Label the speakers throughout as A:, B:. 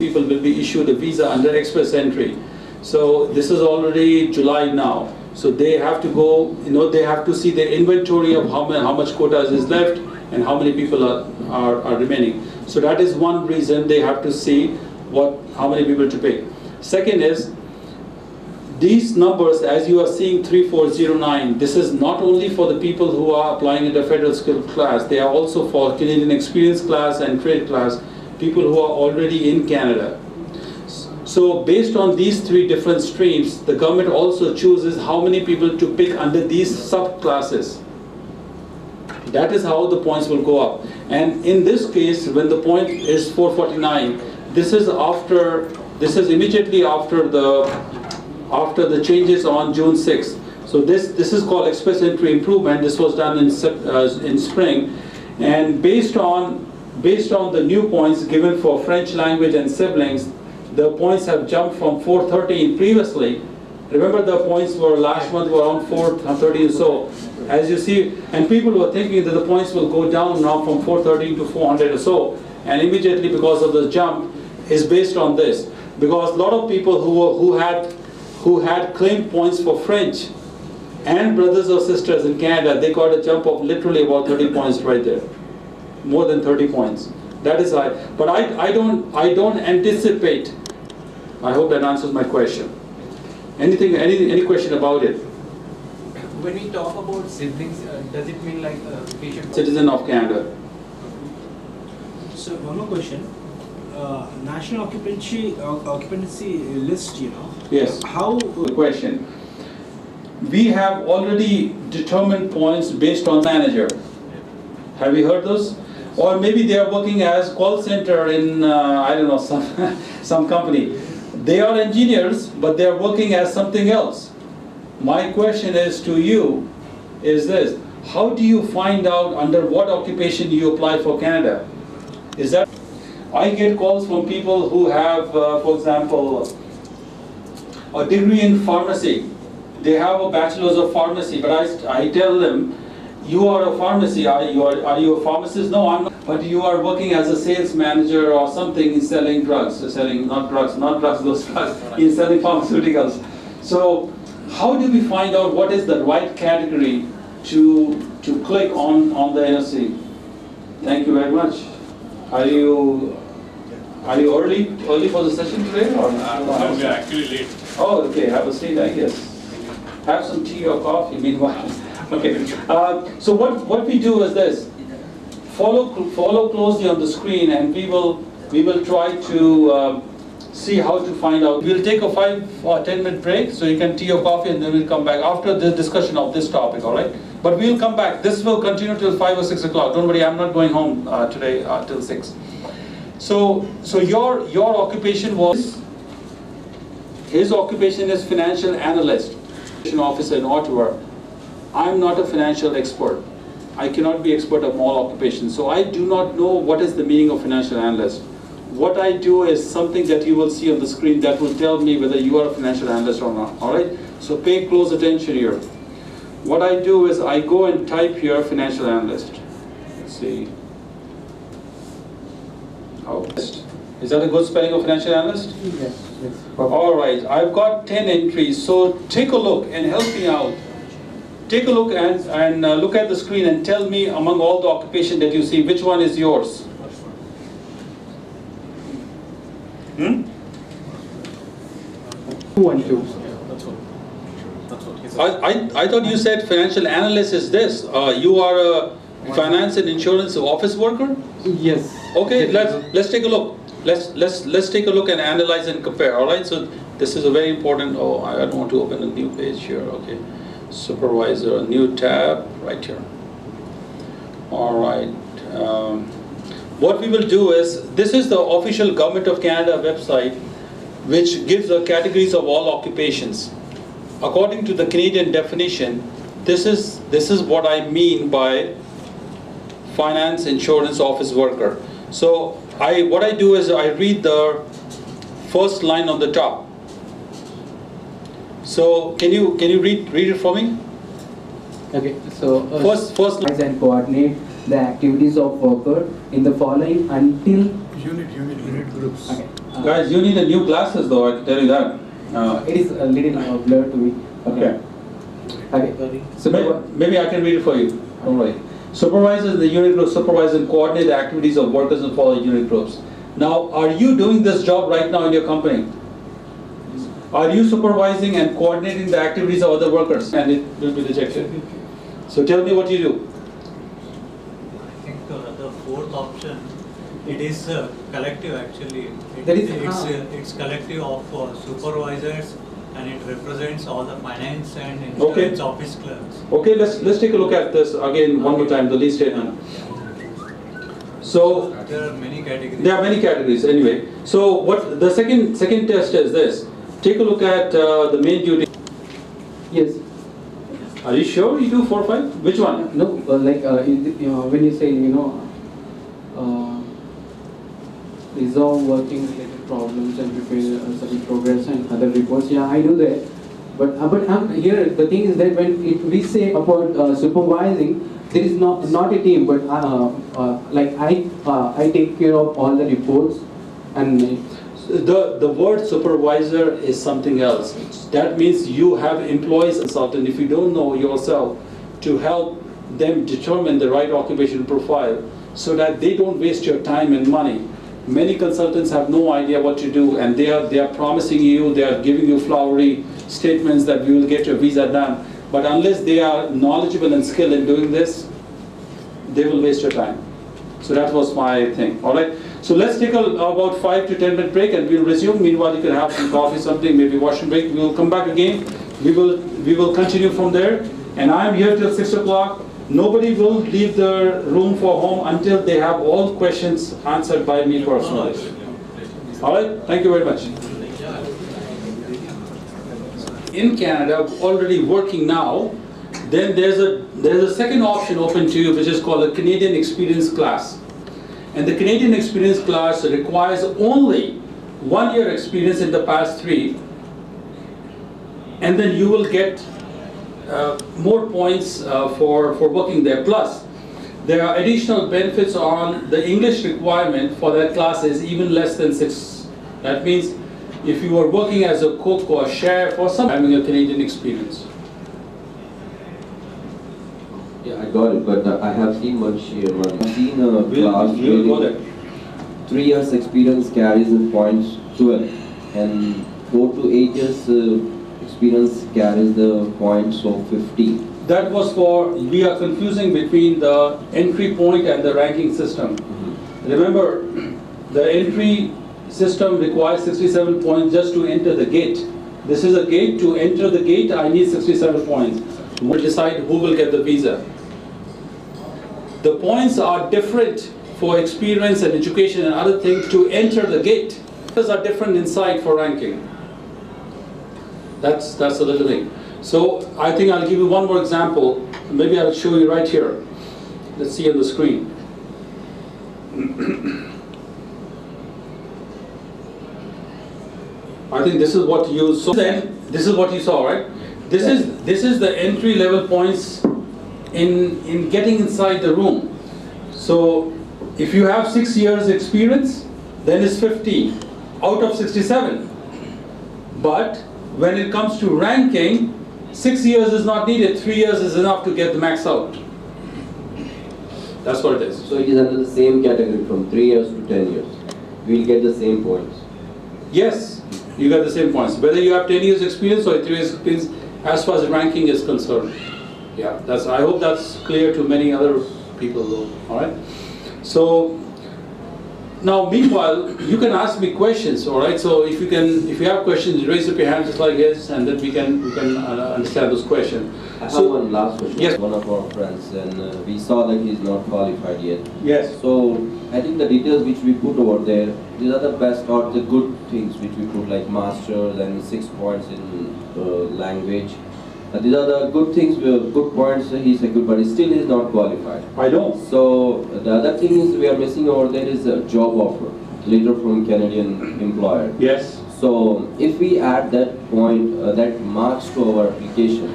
A: people will be issued a visa under express entry. So this is already July now. So they have to go, they have to see the inventory of how much quotas is left and how many people are remaining. So that is one reason they have to see how many people to pick. Second is, these numbers, as you are seeing 3409, this is not only for the people who are applying in the federal skill class, they are also for Canadian experience class and trade class, people who are already in Canada. So based on these three different streams, the government also chooses how many people to pick under these subclasses. That is how the points will go up. And in this case, when the point is 449, this is immediately after the changes on June 6th. So this is called express entry improvement. This was done in spring, and based on the new points given for French language and siblings, the points have jumped from 413 previously. Remember, the points were last month were around 413 or so. As you see, and people were thinking that the points will go down now from 413 to 400 or so, and immediately because of the jump is based on this. Because a lot of people who had claimed points for French and brothers or sisters in Canada, they got a jump of literally about 30 points right there, more than 30 points. That is high. But I don't anticipate. I hope that answers my question. Any question about it?
B: When we talk about siblings, does it mean like a patient?
A: Citizen of Canada.
C: So one more question. National occupancy list,
A: Yes.
C: How?
A: Good question. We have already determined points based on manager. Have you heard those? Or maybe they are working as call center in I don't know, some company. They are engineers, but they are working as something else. My question is to you is this: how do you find out under what occupation you apply for Canada? Is that I get calls from people who have, for example, a degree in pharmacy. They have a bachelor's of pharmacy, but I tell them, you are a pharmacy. Are you a pharmacist? No, I'm not. But you are working as a sales manager or something in selling drugs, not drugs, those drugs, in selling pharmaceuticals. So how do we find out what is the right category to click on the NOC? Thank you very much. Are you early for the session today, or?
D: No, we are actually late.
A: Oh, okay. Have a seat, I guess. Have some tea or coffee meanwhile. Okay. So what we do is this: follow closely on the screen, and we will try to see how to find out. We'll take a 5 or 10 minute break, so you can tea or coffee, and then we'll come back after the discussion of this topic. All right? But we'll come back. This will continue till 5 or 6 o'clock. Don't worry, I'm not going home today till 6. So your occupation was, his occupation is financial analyst, officer in Ottawa. I'm not a financial expert. I cannot be expert of all occupations. So I do not know what is the meaning of financial analyst. What I do is something that you will see on the screen that will tell me whether you are a financial analyst or not. All right? So pay close attention here. What I do is I go and type here financial analyst. Let's see. Oh, is that a good spelling of financial analyst?
C: Yes.
A: All right, I've got 10 entries, so take a look and help me out. Take a look and look at the screen and tell me among all the occupation that you see, which one is yours?
C: 212.
A: I thought you said financial analyst is this. You are a finance and insurance office worker?
C: Yes.
A: Okay, let's take a look. Let's take a look and analyze and compare. All right. So this is a very important. Oh, I don't want to open a new page here. Okay, supervisor, a new tab right here. All right. What we will do is, this is the official Government of Canada website, which gives the categories of all occupations. According to the Canadian definition, this is what I mean by finance, insurance, office worker. So what I do is I read the first line on the top. So can you read it for me?
E: Okay. So
A: First line.
E: and coordinate the activities of worker in the following until
D: Unit groups.
E: okay.
A: Guys, you need a new glasses though, I can tell you that.
E: It is a little blurred to me.
A: Okay.
E: Okay.
A: So maybe I can read it for you. Don't worry. Supervisors in the unit group supervise and coordinate the activities of workers and follow unit groups. Now, are you doing this job right now in your company? Are you supervising and coordinating the activities of other workers? And it will be rejected. So tell me what you do.
D: I think the fourth option, it is collective actually.
E: That is-
D: It's collective of supervisors, and it represents all the finance and
A: Okay.
D: insurance office clerks.
A: Okay, let's take a look at this again one more time, the lease statement. So
D: There are many categories.
A: there are many categories anyway. So what the second test is this. Take a look at the main duty.
E: Yes.
A: Are you sure you do 4 or 5? Which one?
E: No, when you say, resolve working related problems and prepare submit progress and other reports, yeah, I do that. But here the thing is that when we say about supervising, there is not a team, but I take care of all the reports and.
A: The word supervisor is something else. That means you have employees consultant, if you don't know yourself, to help them determine the right occupation profile so that they don't waste your time and money. Many consultants have no idea what to do, and they are promising you, they are giving you flowery statements that we will get your visa done. But unless they are knowledgeable and skilled in doing this, they will waste your time. So that was my thing. All right. So let's take about 5 to 10 minute break, and we'll resume. Meanwhile, you can have some coffee, something, maybe wash and break. We'll come back again. We will continue from there. And I'm here till 6 o'clock. Nobody will leave the room for home until they have all questions answered by me personally. All right. Thank you very much. In Canada, already working now, then there's a second option open to you, which is called a Canadian Experience class. And the Canadian Experience class requires only 1 year experience in the past 3, and then you will get more points for working there. Plus, there are additional benefits on the English requirement for that class is even less than 6. That means if you are working as a cook or a chef or some having a Canadian experience.
F: Yeah, I got it, but I have seen much here. I've seen a class
A: We'll go
F: where
A: there.
F: 3 years experience carries the points 12, and 4 to 8 years experience carries the points of 50.
A: That was for, we are confusing between the entry point and the ranking system. Remember, the entry system requires 67 points just to enter the gate. This is a gate. To enter the gate, I need 67 points. We'll decide who will get the visa. The points are different for experience and education and other things to enter the gate. Those are different inside for ranking. That's a little thing. So I think I'll give you one more example. Maybe I'll show you right here. Let's see on the screen. I think this is what you saw. Then this is what you saw, right? This is the entry level points in getting inside the room. So if you have 6 years experience, then it's 50 out of 67. But when it comes to ranking, 6 years is not needed. 3 years is enough to get the max out. That's what it is.
F: So it is under the same category from 3 years to 10 years. We'll get the same points.
A: Yes, you got the same points. Whether you have 10 years experience or 3 years experience, as far as ranking is concerned. Yeah, I hope that's clear to many other people though, all right? So, now meanwhile, you can ask me questions, all right? So if you have questions, raise up your hand just like this, and then we can understand those questions.
F: I have
A: So-
F: one last question.
A: Yes.
F: One of our friends, and we saw that he's not qualified yet.
A: Yes.
F: So I think the details which we put over there, these are the best or the good things which we put, like masters and 6 points in language. These are the good things, good points he's secured, but still is not qualified.
A: I know.
F: So the other thing is we are missing over there is a job offer, letter from Canadian employer.
A: Yes.
F: So if we add that point, that marks to our application,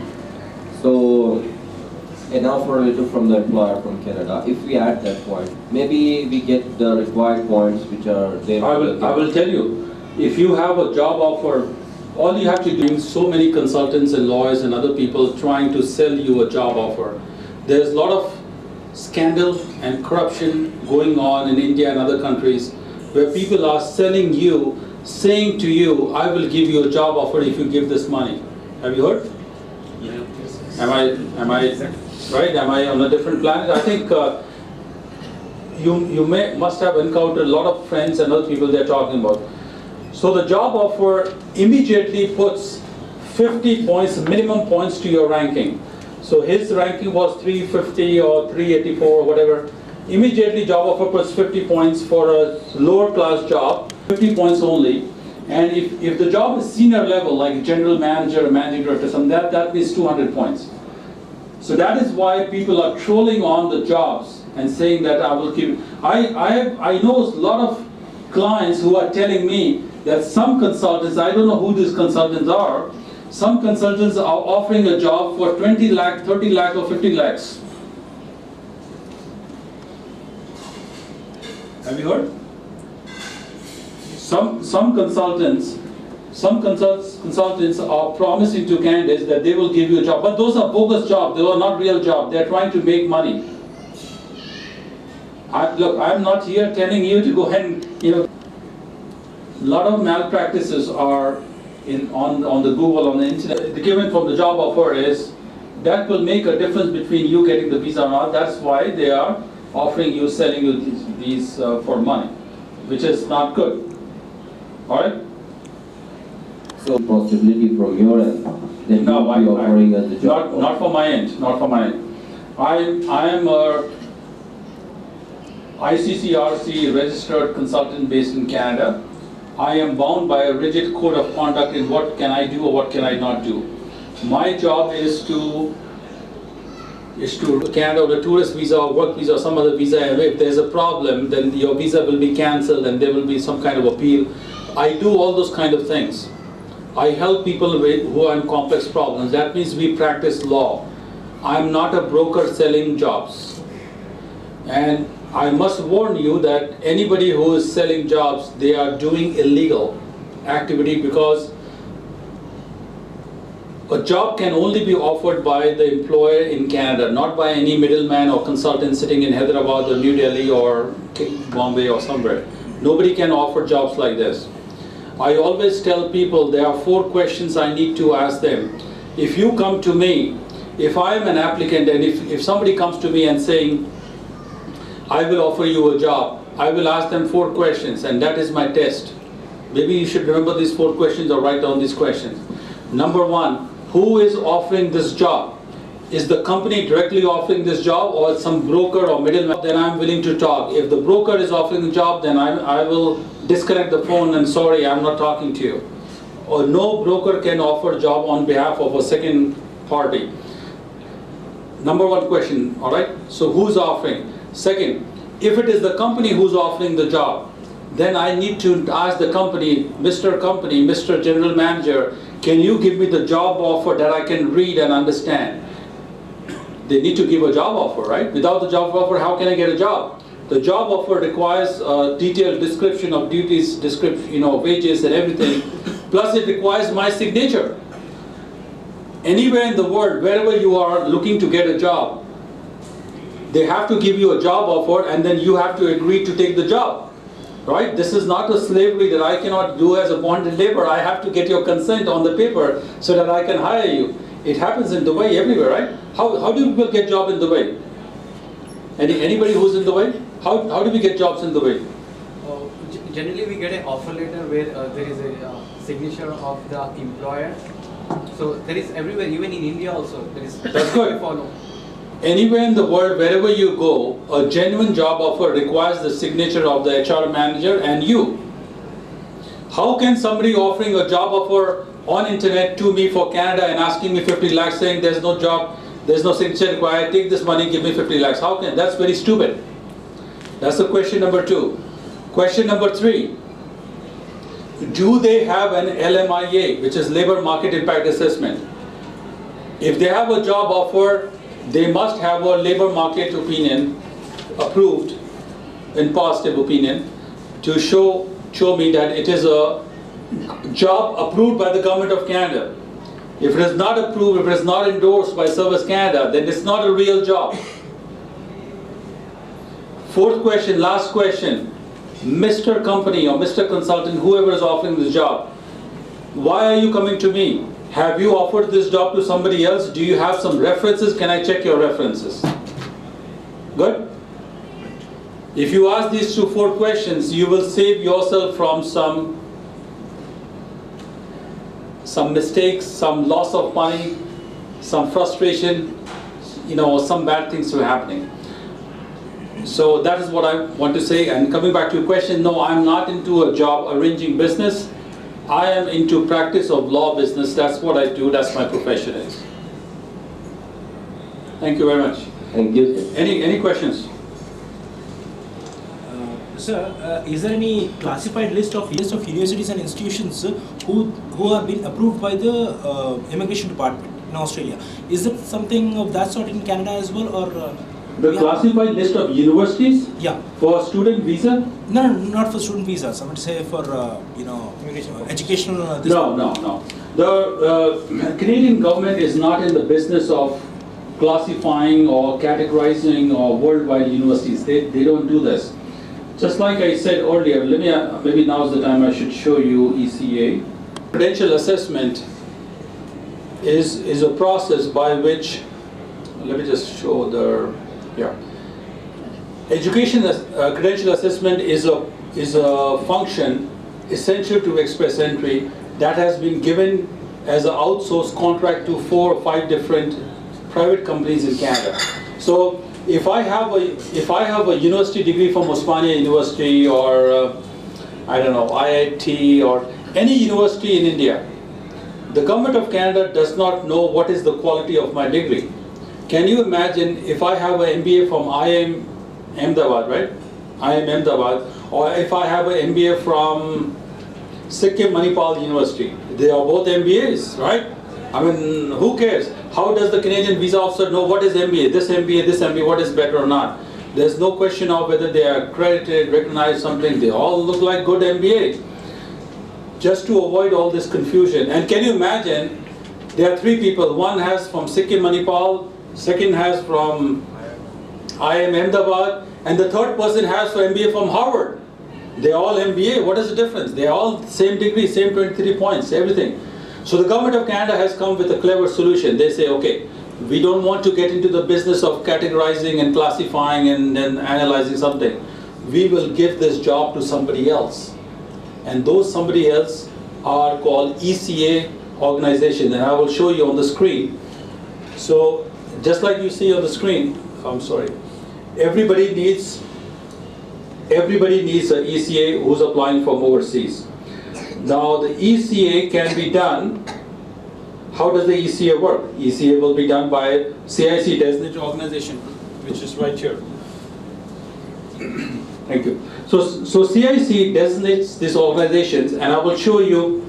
F: so an offer letter from the employer from Canada, if we add that point, maybe we get the required points which are there.
A: I will tell you. if you have a job offer, all you have to do is so many consultants and lawyers and other people trying to sell you a job offer. There's a lot of scandal and corruption going on in India and other countries where people are selling you, saying to you, I will give you a job offer if you give this money. Have you heard?
C: Yeah.
A: Am I right? Am I on a different planet? I think you must have encountered a lot of friends and other people they're talking about. So the job offer immediately puts 50 points, minimum points to your ranking. So his ranking was 350 or 384 or whatever. Immediately job offer puts 50 points for a lower class job, 50 points only. And if the job is senior level, like general manager or managing director, that means 200 points. So that is why people are trolling on the jobs and saying that I will keep. I know a lot of clients who are telling me that some consultants, I don't know who these consultants are, some consultants are offering a job for 20 lakh, 30 lakh or 50 lakhs. Have you heard? Some consultants are promising to candidates that they will give you a job, but those are bogus jobs. They are not real jobs. They are trying to make money. Look, I'm not here telling you to go and a lot of malpractices are on the Google, on the internet. The given from the job offer is that will make a difference between you getting the visa or not. That's why they are offering you, selling you these for money, which is not good. All right?
F: So possibility from your end that
A: No,
F: you will be offering us the job.
A: Not from my end. Not from my end. I am a ICCRC registered consultant based in Canada. I am bound by a rigid code of conduct in what can I do or what can I not do. My job is to Canada or a tourist visa or work visa or some other visa. If there's a problem, then your visa will be cancelled and there will be some kind of appeal. I do all those kind of things. I help people who are in complex problems. That means we practice law. I'm not a broker selling jobs. And I must warn you that anybody who is selling jobs, they are doing illegal activity, because a job can only be offered by the employer in Canada, not by any middleman or consultant sitting in Hyderabad or New Delhi or Bombay or somewhere. Nobody can offer jobs like this. I always tell people there are 4 questions I need to ask them. If you come to me, if I am an applicant and if somebody comes to me and saying, I will offer you a job, I will ask them 4 questions, and that is my test. Maybe you should remember these 4 questions or write down these questions. Number 1, who is offering this job? Is the company directly offering this job or some broker or middleman? Then I'm willing to talk. If the broker is offering the job, then I will disconnect the phone and sorry, I'm not talking to you. Or no broker can offer a job on behalf of a second party. Number 1 question, all right? So who's offering? Second, if it is the company who's offering the job, then I need to ask the company, Mr. General Manager, can you give me the job offer that I can read and understand? They need to give a job offer, right? Without the job offer, how can I get a job? The job offer requires a detailed description of duties, wages and everything. Plus it requires my signature. Anywhere in the world, wherever you are looking to get a job, they have to give you a job offer and then you have to agree to take the job, right? This is not a slavery that I cannot do as a bonded labor. I have to get your consent on the paper so that I can hire you. It happens in Dubai everywhere, right? How do people get job in Dubai? Anybody who's in Dubai? How do we get jobs in Dubai?
B: Generally, we get an offer letter where there is a signature of the employer. So there is everywhere, even in India also. There is.
A: That's good.
B: Follow.
A: Anywhere in the world, wherever you go, a genuine job offer requires the signature of the HR manager and you. How can somebody offering a job offer on internet to me for Canada and asking me 50 lakhs saying there's no job, there's no signature required, take this money, give me 50 lakhs. How can, that's very stupid. That's the question number 2. Question number 3. Do they have an LMIA, which is Labor Market Impact Assessment? If they have a job offer, they must have a labor market opinion approved in positive opinion to show me that it is a job approved by the government of Canada. If it is not approved, if it is not endorsed by Service Canada, then it's not a real job. Fourth question, last question. Mr. Company or Mr. Consultant, whoever is offering this job, why are you coming to me? Have you offered this job to somebody else? Do you have some references? Can I check your references? Good? If you ask these 4 questions, you will save yourself from some mistakes, some loss of money, some frustration, some bad things are happening. So that is what I want to say. And coming back to your question, no, I'm not into a job arranging business. I am into practice of law business. That's what I do. That's my profession is. Thank you very much.
F: Thank you.
A: Any questions?
C: Sir, is there any classified list of universities and institutions who have been approved by the immigration department in Australia? Is it something of that sort in Canada as well, or?
A: The classified list of universities?
C: Yeah.
A: For student visa?
C: No, not for student visas. I would say for educational.
A: No. The Canadian government is not in the business of classifying or categorizing or worldwide universities. They don't do this. Just like I said earlier, maybe now is the time I should show you ECA. Credential assessment is a process by which, let me just show the, yeah. Education credential assessment is a function essential to express entry that has been given as an outsourced contract to 4 or 5 different private companies in Canada. So if I have a university degree from Osmania University or I don't know, IIT or any university in India, the government of Canada does not know what is the quality of my degree. Can you imagine if I have an MBA from IIM Ahmedabad, right? IIM Ahmedabad, or if I have an MBA from Sikkim Manipal University, they are both MBAs, right? I mean, who cares? How does the Canadian visa officer know what is MBA, this MBA, what is better or not? There's no question of whether they are accredited, recognized, something. They all look like good MBA. Just to avoid all this confusion. And can you imagine, there are 3 people. One has from Sikkim Manipal, second has from IIM Ahmedabad, and the third person has for MBA from Harvard. They're all MBA. What is the difference? They're all same degree, same 23 points, everything. So the government of Canada has come with a clever solution. They say, okay, we don't want to get into the business of categorizing and classifying and then analyzing something. We will give this job to somebody else. And those somebody else are called ECA organizations, and I will show you on the screen. So just like you see on the screen, I'm sorry, everybody needs an ECA who's applying from overseas. Now the ECA can be done. How does the ECA work? ECA will be done by CIC designated organization, which is right here. Thank you. So CIC designates these organizations, and I will show you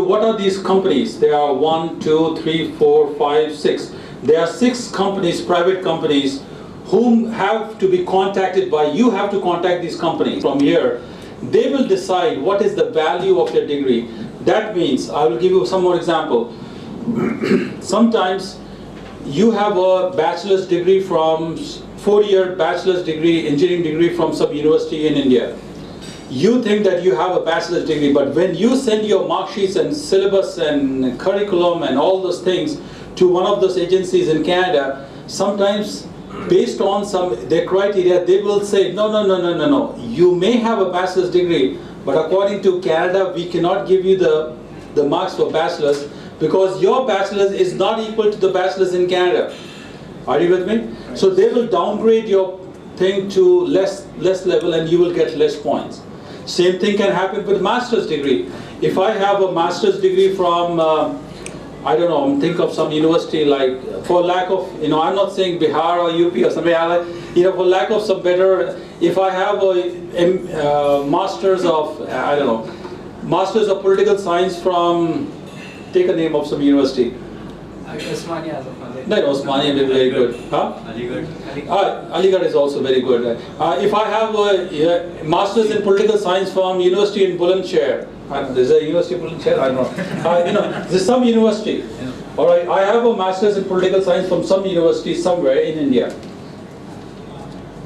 A: what are these companies. There are 1, 2, 3, 4, 5, 6. There are 6 companies, private companies, whom have to be contacted by, you have to contact these companies from here. They will decide what is the value of your degree. That means, I will give you some more example. Sometimes you have a bachelor's degree from, 4-year bachelor's degree, engineering degree from some university in India. You think that you have a bachelor's degree, but when you send your mark sheets and syllabus and curriculum and all those things to one of those agencies in Canada, sometimes based on their criteria, they will say, no. You may have a bachelor's degree, but according to Canada, we cannot give you the marks for bachelor's because your bachelor's is not equal to the bachelor's in Canada. Are you with me? Right. So they will downgrade your thing to less level and you will get less points. Same thing can happen with master's degree. If I have a master's degree from I don't know, think of some university like, for lack of, I'm not saying Bihar or UP or something, for lack of some better, if I have a master's of, I don't know, master's of political science from, take a name of some university,
B: Osmania as of now.
A: No, Osmania will be very good. Huh? Aligarh is also very good. If I have a master's in political science from University in Bulandshahr, there's a university in Bulandshahr, I don't know. There's some university. All right, I have a master's in political science from some university somewhere in India.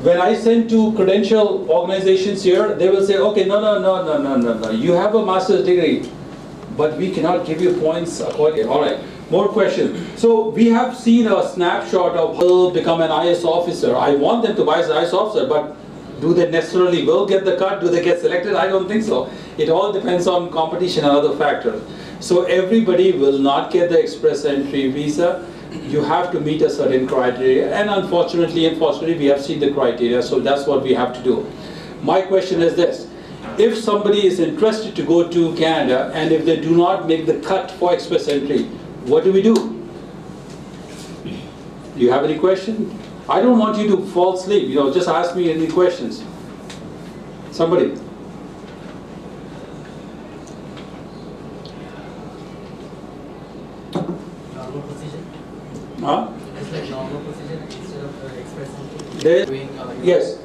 A: When I send to credential organizations here, they will say, okay, no. You have a master's degree, but we cannot give you points accordingly. All right. More questions. So we have seen a snapshot of who will become an IS officer. I want them to be an IS officer, but do they necessarily will get the cut? Do they get selected? I don't think so. It all depends on competition and other factors. So everybody will not get the express entry visa. You have to meet a certain criteria, and unfortunately, we have seen the criteria, so that's what we have to do. My question is this. If somebody is interested to go to Canada, and if they do not make the cut for express entry, what do we do? Do you have any question? I don't want you to fall asleep. Just ask me any questions. Somebody.
B: Normal procedure?
A: Huh?
B: It's like normal procedure instead of express entry? Doing,
A: Yes.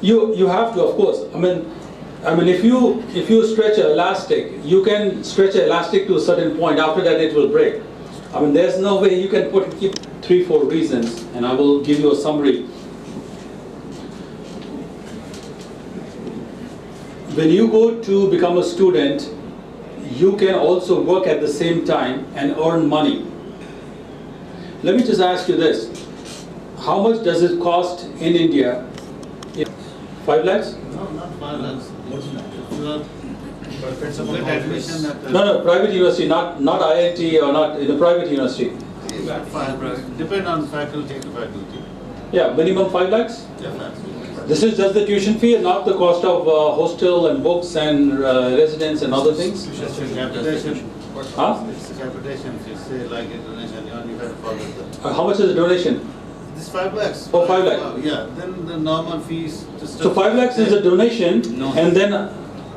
A: You have to, of course. I mean, if you stretch an elastic, you can stretch an elastic to a certain point. After that, it will break. I mean, there's no way you can keep 3-4 reasons, and I will give you a summary. When you go to become a student, you can also work at the same time and earn money. Let me just ask you this. How much does it cost in India? 5 lakhs?
G: No, not 5 lakhs. Get admission at
A: No, private university, not IIT or not in a private university.
G: Depend on faculty to faculty.
A: Yeah, minimum 5 lakhs?
G: Yeah, that's
A: This is just the tuition fee and not the cost of hostel and books and residence and other things?
G: capitation.
A: Huh?
G: It's capitation. If you say like a donation, you only have to follow that.
A: How much is the donation?
G: This 5 lakhs.
A: Oh, 5 lakhs.
G: Yeah, then the normal fees.
A: So 5 lakhs is a donation,
H: No.
A: and then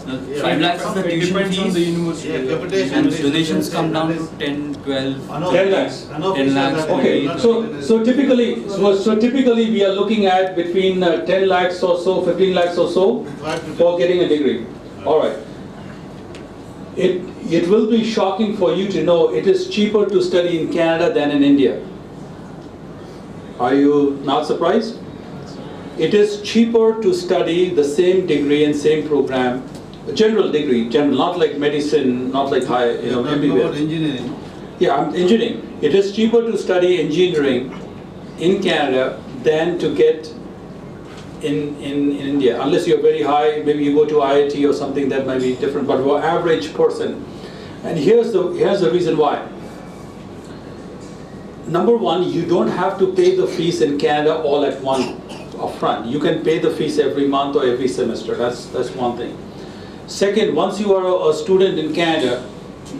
H: 5 lakhs is the tuition fees.
G: Yeah, capitation.
H: And donations come down to 10, 12.
A: 10 lakhs.
H: 10 lakhs.
A: Okay, so typically we are looking at between 10 lakhs or so, 15 lakhs or so for getting a degree. All right. It will be shocking for you to know it is cheaper to study in Canada than in India. Are you not surprised? It is cheaper to study the same degree and same program, general degree, not like medicine, not like high, MBBS.
G: Engineering.
A: Yeah, engineering. It is cheaper to study engineering in Canada than to get in India, unless you're very high. Maybe you go to IIT or something, that might be different. But for average person, and here's the reason why. Number one, you don't have to pay the fees in Canada all at one upfront. You can pay the fees every month or every semester. That's one thing. Second, once you are a student in Canada,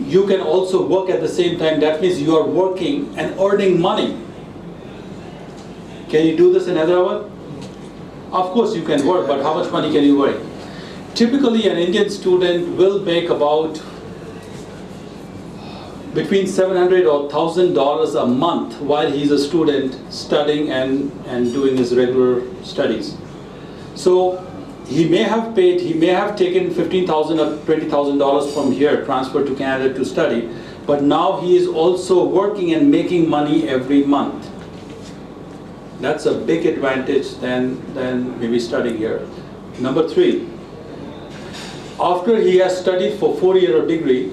A: you can also work at the same time. That means you are working and earning money. Can you do this in Hyderabad? Of course you can work, but how much money can you earn? Typically, an Indian student will make about between $700 or $1,000 a month while he's a student studying and doing his regular studies. So he may have taken $15,000 or $20,000 from here, transferred to Canada to study, but now he is also working and making money every month. That's a big advantage than maybe studying here. Number three, after he has studied for 4 years degree,